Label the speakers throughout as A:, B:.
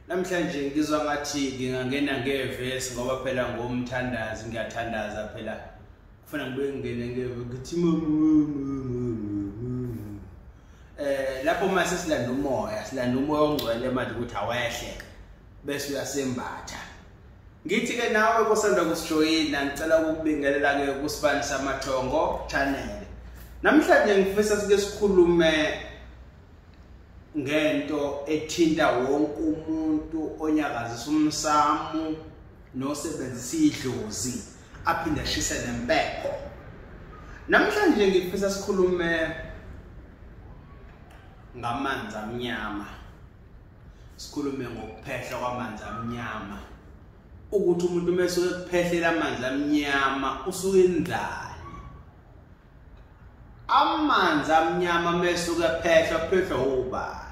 A: Namhlanje ngizwa ngathi ngingangena ngevesi ngoba phela ngomthandazi ngiyathandaza phela kufuna ngibe ngene ngeve ngithi lapho mase silanda umoya ongcwele manje ukuthi awehle bese uyasembatha. Ngithi ke nawe kusanda kusijoyina ngicela ukubingelela ke kusibani samathongo channel. Namhlanje ngifisa sike sikhulume ngento ethinta wonke umuntu onyakazisa umsamu nosebenzisa idlozi aphinda ashise nempepho. Namhlanje ngifisa sikhulume ngamanzi amnyama. Sikhulume ngokuphehla kwamanzi amnyama. Ukuthi umuntu mesuke kuphehlela amanzi amnyama usuke endlani. Amanzi amnyama mesuke phehla ubani.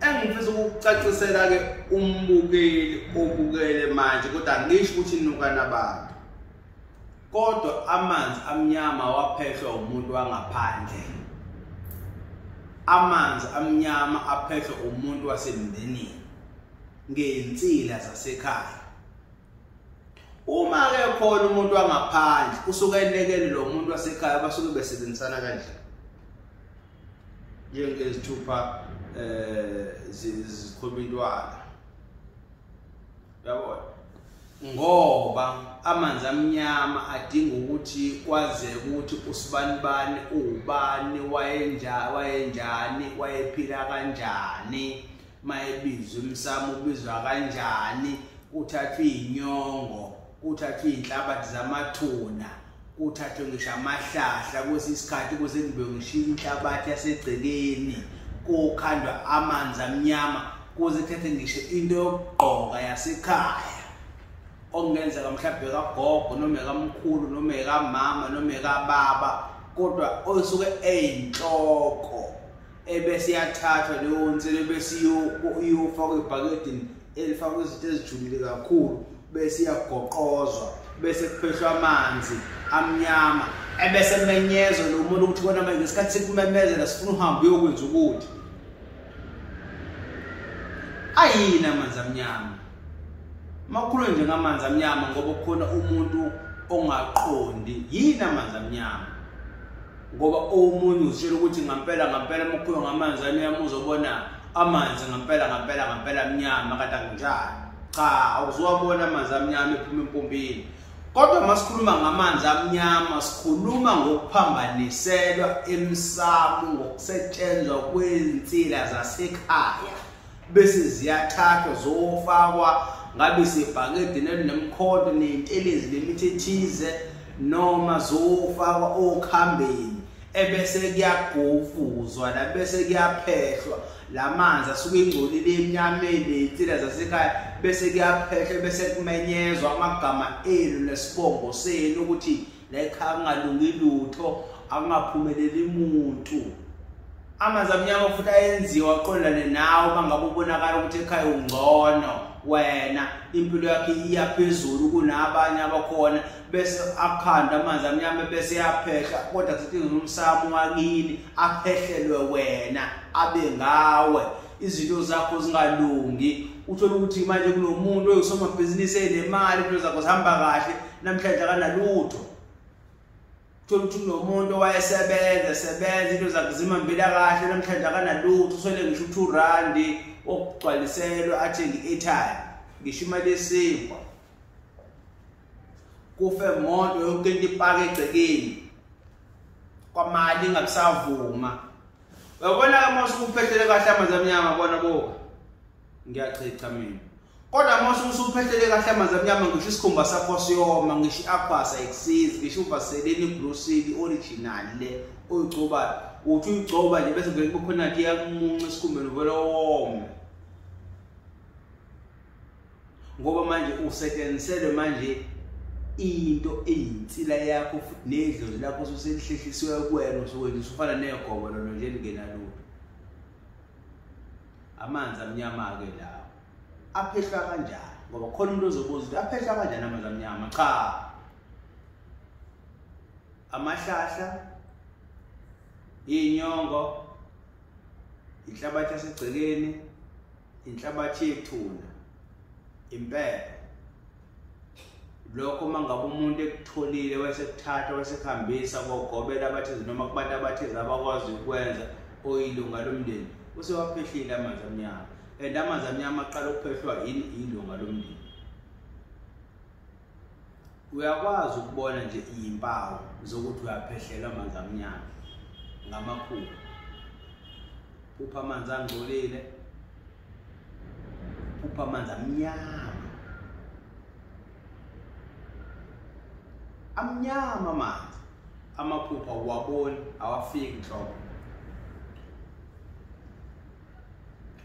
A: Engifisa ukucacisela ke umbukeli obukele manje kodwa ngisho ukuthi inukana abantu. Kodwa amanzi amnyama waphehlwa umuntu wangaphandle. Amanzi amnyama aphehlwa umuntu wasemndenini ngensila zasekhaya. Uma ke khona umuntu wangaphandle usuke elekele lo muntu wasekhaya basuke besebenzisana kanje. Njengezithupha zikhobintwana. Yabona? Ngoba amanzi amnyama adinga ukuthi kwaze ukuthi usibanibani ubani wayenjani wayephila kanjani mayebizwa umsamo ubizwa kanjani uthathwe inyongo uthathwe inhlabathi zamathuna uthathwe ngisho amahlahla kwesisikhathi kusendibe ngisho inhlabathi yasegcekeni kokhandwa amanzi amnyama kuze kuthathe ngisho into yokugqoka yasekhaya okungenzeka mhlawumbe kagogo noma kamkhulu noma kamama noma kababa kodwa osuke eyinhloko ebese yathathwa leyo nsele bese iyofakwa ebhakedini elifakwa izinto ezijulile kakhulu bese iyagoqozwa bese kuphehlwa amanzi amnyama ebese menyezwa lo muntu ukuthi kona manje ngesikhathi sikumemezela sifuna uhambe uyokwenza ukuthi ayina amanzi amnyama. Makhulu nje ngamanzi amnyama ngoba khona umuntu ongaqondi yini amanzi amnyama. Ngoba omunye usitshela ukuthi ngempela makhulu ngamanzi amnyama uzobona amanzi ngempela amnyama kade akunjani. Cha, awuzowabona amanzi amnyama ephuma empompini. Kodwa masikhuluma ngamanzi amnyama sikhuluma ngokuphambanisela emsamo ngokusetshenzwa kwezinsila zasekhaya bese ziyathathwa zofakwa ngabe sebhakedini elinemkhonto nentelezi lemithethize noma zofakwa okhambeni ebese kuyagofuzwa la bese kuyaphehlwa lamanzi asuke ingcolile emnyameni insila zasekhaya bese kuyaphehlwa bese kumenyezwa amagama enu nesibongo senu ukuthi la ekhaya kungalungi lutho akungaphumeleli umuntu. Amanzi amnyama futhi ayenziwa aqondane nawe bangabe ubonakala ukuthi ekhaya ungcono wena impilo yakhe iyaphezulu kunabanye abakhona bese akhanda amanzi amnyama bese yaphehla kodwa kusetshenziswa umsamo wakini aphehlelwe wena abe ngawe izinto zakho zingalungi uthola ukuthi manje kunomuntu oyusomabhizinisi enemali into zakho zihamba kahle namhlanje akanalutho. Uthola ukuthi kunomuntu owayesebenza into zakhe zimambela kahle namhlanje akanalutho usole ngisho u2 rand okugcwaliselwa athenga i-airtime ngisho imali yesinkwa kufe imoto yonke into ipaka egcekeni kwamali ingakusavuma. Uyabona ke mase uphehlele kahle amanzi amnyama bona bo ngiyachicha mina. Kodwa mase usuphehlele kahle amanzi amnyama ngisho isikhumba sakho siyoma ngisho i-aquas ayikusizi ngisho uvaseline i-brucid original le oyigcoba uthi uyigcoba nje bese ngeke kukhona nathi yakumunca isikhumbeni uvela wome. Ngoba manje usetshenzisele manje into eyinsila yakho futhi nedlozi lakho ususelihlehliswe kuwena usuke usufana negobo lona nje lingenalutho. Amanzi amnyama ke lawo aphehla kanjani ngoba khona umuntu ozobuza ukuthi aphehla kanjani amanzi amnyama. Cha, amahlahla inyongo inhlabathi yasegcekeni, inhlabathi yethuna, impepho. Lokho mangabe umuntu ekutholile wasekuthatha wasekuhambisa kokugobela abathize noma kubantu abathize abakwazi ukwenza oyilunga lomndeni, usewaphehlile amanzi amnyama. And amanzi amnyama aqala ukuphehlwa ilunga lomndeni. Uyakwazi ukubona nje izimpawu zokuthi uyaphehlela amanzi amnyama ngamaphupho. Phupha amanzi angcolile, phupha amanzi amnyama. Amnyama amanzi, amaphupho awaboni, awafiki nhlobo.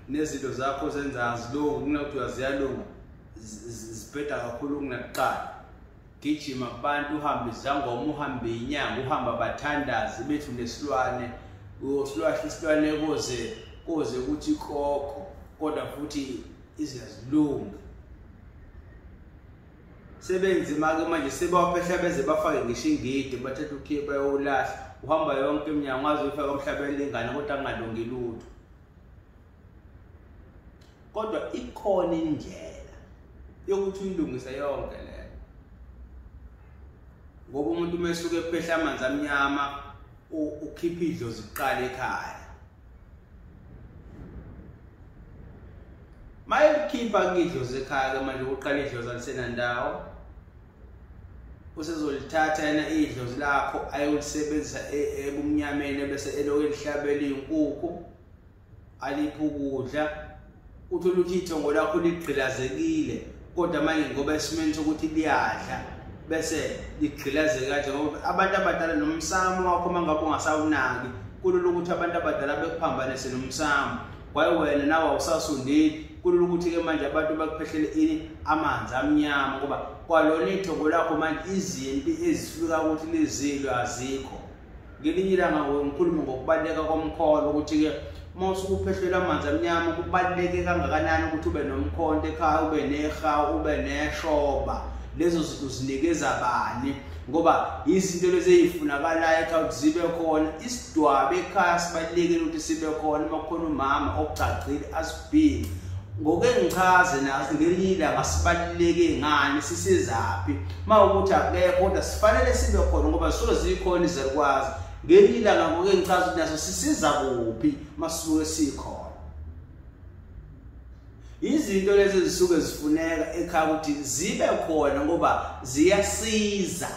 A: Nezinto zakho zenza zilunga, kunokuthi uyaziyalunga, zibheda kakhulu kunakuqala. Gijima kubantu, uhambe izangoma, uhambe inyanga, uhambe abathandazi bethu nesilwane, uyosilwahla isilwane koze ukuthi koko, kodwa futhi iziyazilunga. Sebenzima-ke manje sebawaphehla beze bafake ngisho ingidi, bathatha ukhipha bayolahla, uhamba yonke iminyango waze ufike emhlabeni lengane kodwa kungalungi lutho. Kodwa ikhona indlela yokuthi uyilungise yonke le. Ngoba umuntu mesuke ephehla amanzi amnyama ukhipha idlozi kuqala ekhaya. Mayikhipha idlozi ekhaya ke manje uqala idlozi alisenandawo. Usezolithatha yena idlozi lakho ayolisebenzisa ebumnyameni bese elokulihlabela inkukhu, alipha ukudla. Uthola ukuthi ithongo lakho ligqilazekile, kodwa manje ngoba esimeni sokuthi liyadla bese ligqilaze kanje. Ngoba abantu abadala nomsamo wakho mangabe ungasawunaki, kulula ukuthi abantu abadala bekuphambanise nomsamo. Kwaye wena nawe awusasondeli, kulula ukuthi ke manje abantu bakuphehlele ini amanzi amnyama, ngoba kwalona ithongo lakho manje izinto ezifika ukuthi lezilo azikho. Ngelinye ilanga ngikhuluma ngokubaleka komkholo ukuthi ke mawusuke uphehlela amanzi amnyama kubaleke kangakanani ukuthi ube nomkhonto ekhaya, ube nehawu, ube neshoba. Lezo zinto zinikeza bani? Ngoba izinto lezi ezifunakalayo ekhaya ukuthi zibe khona. Isidwabe ekhaya sibalekile ukuthi sibe khona, makukhona umama ocacile asibhili. Ngoke ngichaze nazi ngelinye ilanga sibaluleke ngani, sisizaphi. Mawukuthi akekho kodwa sifanele sibe khona ngoba zisuke zikhona izikwazi. Ngelinye ilanga ngoke ngichaze ukuthi naso sisiza kuphi masuke sikhona. Izinto lezi zisuke zifuneka ekhaya ukuthi zibe khona ngoba ziyasiza.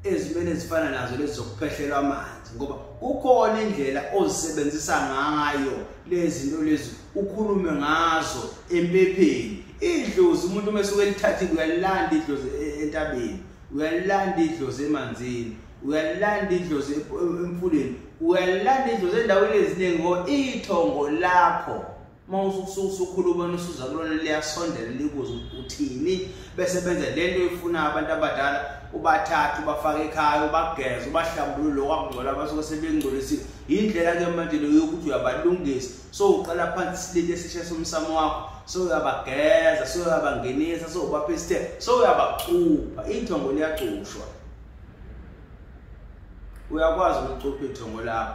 A: Ezimene zifana nazo lezi zokuphehlela amanzi, ngoba kukhona indlela ozisebenzisa ngayo lezi zinto lezi, ukhulume ngazo empepheni. Idlozi umuntu mesuke elithathile uyalanda idlozi entabeni, uyalanda idlozi emanzini, uyalanda idlozi emfuleni, uyalanda idlozi endaweni eziningi ngoba ithongo lakho mawusukhuluma nosuza kulona liyasondela likuze uthini, bese benza lento efuna abantu abadala. Ubathatha ubafaka ekhaya, ubageza, ubahlambulule lokungcola abasuke sebengcolisile. Indlela ke manje leyo yokuthi uyabalungisa. So uqala phansi isilite esisha somsamo wakho, so uyabageza, so uyabangenisa, so ubapha isithe, so uyabaqupha. Ithongo liyacushwa. Uyakwazi ukucupha ithongo lakho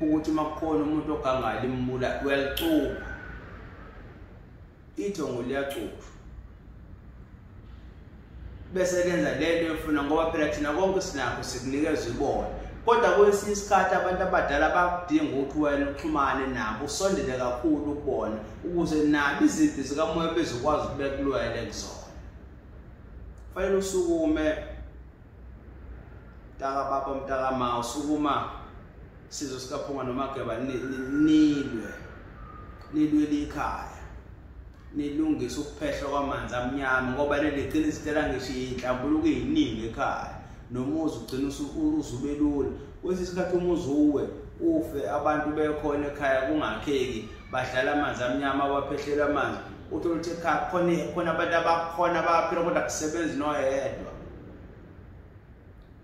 A: ukuthi makukhona umuntu ogangali imbula uyalicupha. Ithongo liyacushwa. Bese lenza lento efuna ngoba phela thina konke sinakho sikunikeza ibona. Kodwa kwesinye isikhathi abantu abadala bakudinga ukuthi wena uxhumane nabo, usondele kakhulu kubona ukuze nabo izinto zikamoya bezokwazi ukubekulwela kuzona. Fanele usukume taka baba mtaka ma, usukuma sizwe sikaphunga noMageba nilwe likhaya. Nilungise ukuphehlwa kwamanzi amnyama ngoba leli gcina isitela ngisho inhlambuluko eziningi ekhaya. Nomuzi ugcina uzubelula. Kwesinye isikhathi umuzi uwe ufe abantu bekhona ekhaya kungakheki, badlala amanzi amnyama abaphehlela amanzi. Uthola ukuthi ekhaya khona abantu abakhona baphila kodwa kusebenza noyedwa.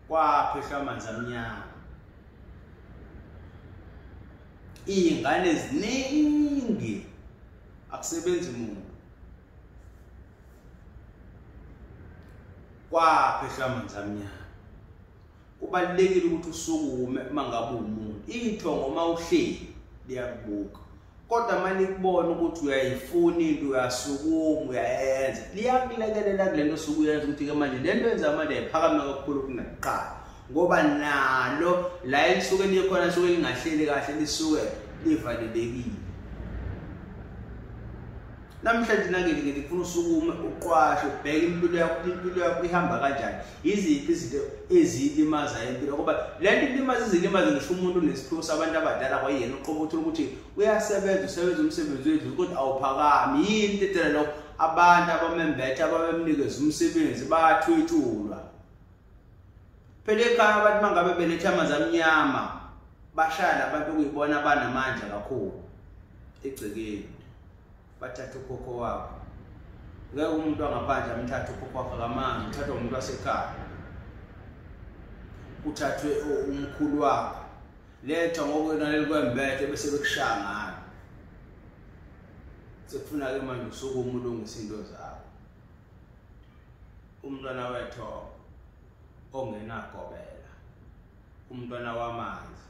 A: Kwaphehla amanzi amnyama. Iy'ngane eziningi akusebenzi umuntu. Kwaphehla amanzi amnyama. kubalulekile ukuthi usukume mangabe umuntu ithongo mawuhleli liyakubuka kodwa manje kubona ukuthi uyayifuna into uyasukuma uyayenza liyakulekelela kulento sukuyenza ukuthi ke manje lento yenza manje iphakama kakhulu kunakuqala ngoba nalo la elisuke likhona lisuke lingahleli kahle lisuke livalelekile namhlanje nakele ngifuna usukume uqwashe ubheke impilo yakho ihamba kanjani iziphi izinto ezilimaza impilo ngoba lento ilimaza izilimaza ngisho umuntu nesiphiwo sabantu abadala kwayena uqobo uthola ukuthi usebenza umsebenzi wethu kodwa awuphakami yini intela lokho abantu abamembethe abamemnikeza umsebenzi bayathwetshulwa phela ekhaya abantu mangabe beletha amanzi amnyama bashaya abantu ukuyibona banamandla kakhulu egcekeni bathatha ukhokho wakho ngeke umuntu angaphandle amthatha ukhokho wakho kamanzi uthatha umuntu wasekhaya uthathwe umkhulu wakho letha ngokwena lelikwembethe bese bekushaya ngayo sekufuna ke manje usukume ulungisa into zakho umntwana wethu ongenagobela umntwana wamanzi